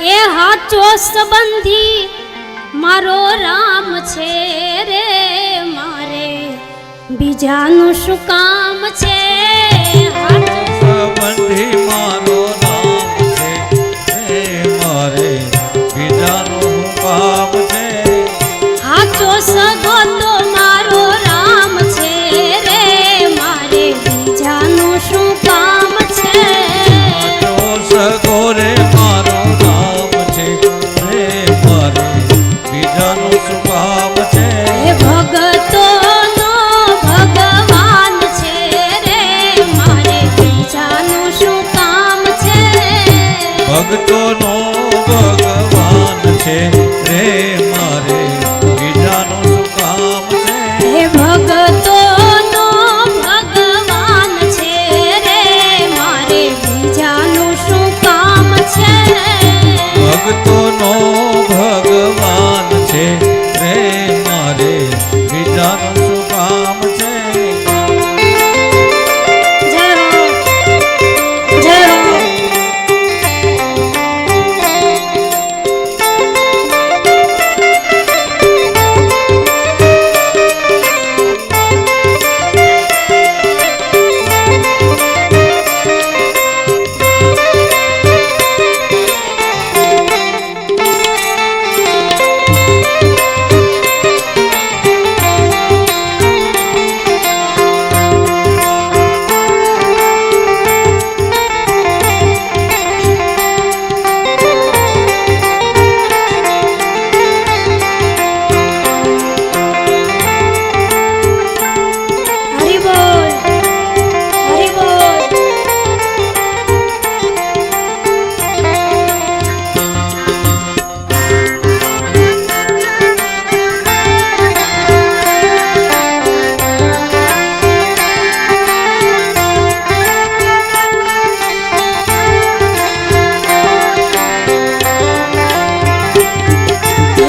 એ હાચો સંબંધી મારો રામ છે રે, મારે બીજાનું શું કામ છે? સંબંધી મારો રામ છે રે, મારે બીજાનું શું કામ છે? હાચો સગો તો મારો રામ છે રે, મારે બીજાનું શું કામ છે? હાચો સગો રે મારો રામ છે રે, મારે બીજાનું શું કામ છે? એ ભગતોનો ભગવાન છે રે, મારે બીજાનું શું કામ છે? ભક્તોનો ભગવાન છે રે, મારે બીજાનું શું કામ છે? એ ભગતોનો ભગવાન છે રે, મારે બીજાનું શું કામ છે? ભક્તોનો ભગવાન છે રે, મારે બીજાનું શું કામ છે? જય હો, જય હો. હરિ બોલ, હરિ બોલ.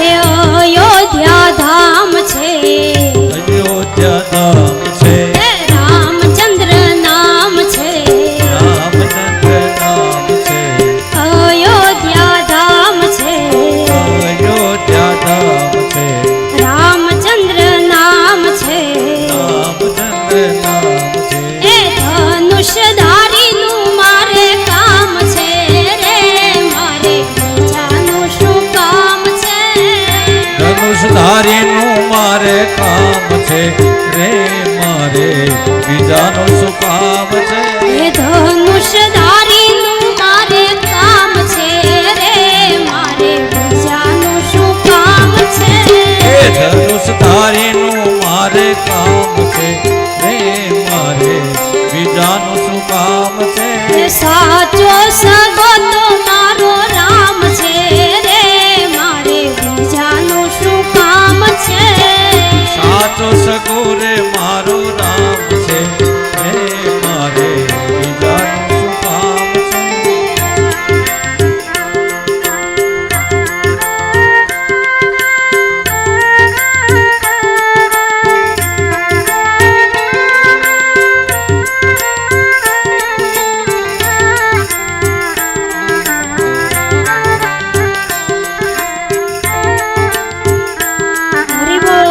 હે અયોધ્યા ધામ છે, અયોધ્યા ધામ છે, હે રામચંદ્ર નામ છે, રામચંદ્ર નામ છે, અયોધ્યા ધામ છે, અયોધ્યા ધામ છે, રામચંદ્ર નામ છે. રામચંદ્ર નામ છે. એ ધનુષધારીનું મારે કામ છે રે, મારે બીજાનું શું કામ છે? ધનુષધારીનું મારે કામ છે રે, મારે બીજાનું શું કામ છે? એ ધનુષધારીનું મારે કામ છે રે, મારે બીજાનું શું કામ છે? એ ધનુષધારીનું મારે કામ છે રે, મારે બીજાનું શું કામ છે? એ સાચો સગો તો મારો રામ છે રે, મારે બીજાનું શું કામ છે? સાચો સગો રે મારો રામ છે રે, મારે બીજાનું શું કામ છે? હરિ બોલ,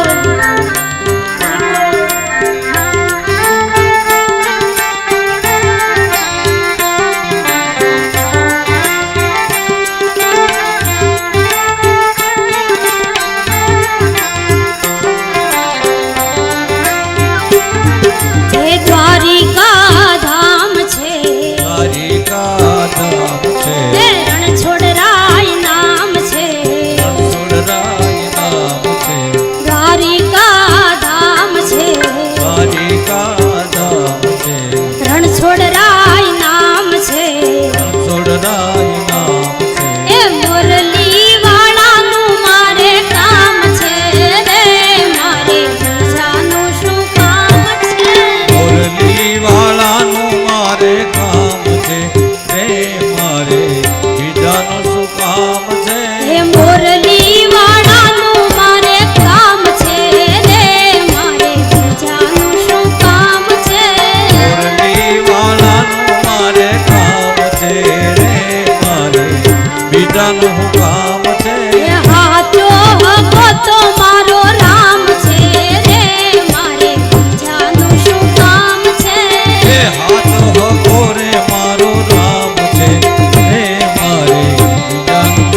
હે દ્વારિકા ધામ છે, દ્વારિકા ધામ છે, હે રણછોડરાય નામ છે, રણછોડરાય નામ છે, દ્વારિકા ધામ છે, દ્વારિકા ધામ છે, રણછોડરાય નામ છે. રણછોડરાય નામ છે. એ મુરલી વાળાનું મારે કામ છે રે, મારે બીજાનું શું કામ છે? મુરલી વાળાનું મારે કામ છે રે, મારે બીજાનું શું કામ છે? એ મુરલી વાળાનું મારે કામ છે રે, મારે બીજાનું શું કામ છે? મુરલી વાળાનું મારે કામ છે રે, મારે બીજાનું બીજાનું કામ છે એ હાચો હકો તો મારો રામ છે રે મારે બીજાનું શું કામ છે એ હાથો હકો રે મારો રામ છે રે મારે બીજાનું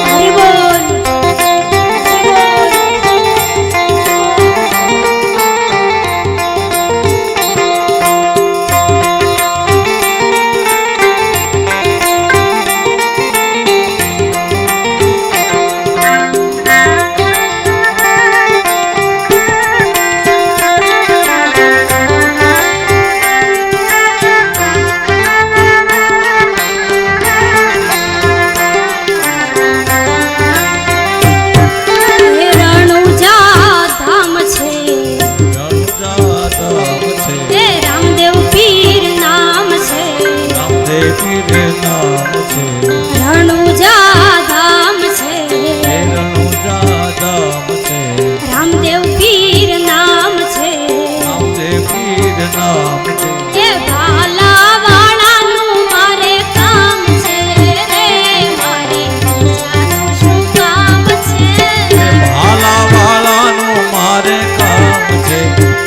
હરિ બોલ એ રણુજા ધામ છે રણુજા ધામ છે એ રામદેવ પીર નામ છે રામદેવ પીર નામ છે રણુજા ધામ છે એ રણુજા ધામ છે રામદેવ પીર નામ છે રામદેવ પીર નામ છે એ ભાલાવાળાનું મારે કામ છે રે મારે બીજાનું શું કામ છે ભાલા વાળાનું મારે કામ છે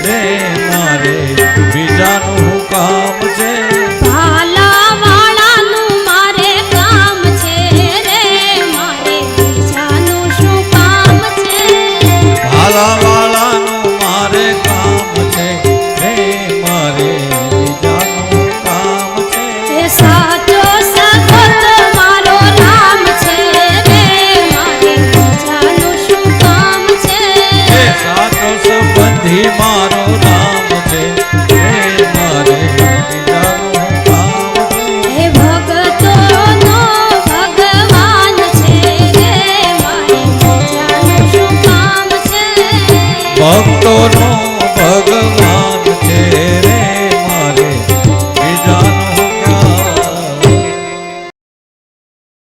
રે મારે બીજાનું કામ છે ભાલાવાળાનું મારે કામ છે રે મારે બીજાનું શું કામ છે ભાલા વાળાનું મારે કામ છે રે મારે બીજાનું કામ છે એ સાચો સગો તો મારો રામ છે રે મારે બીજાનું શું કામ છે એ સાચો સંબંધી મારો રામ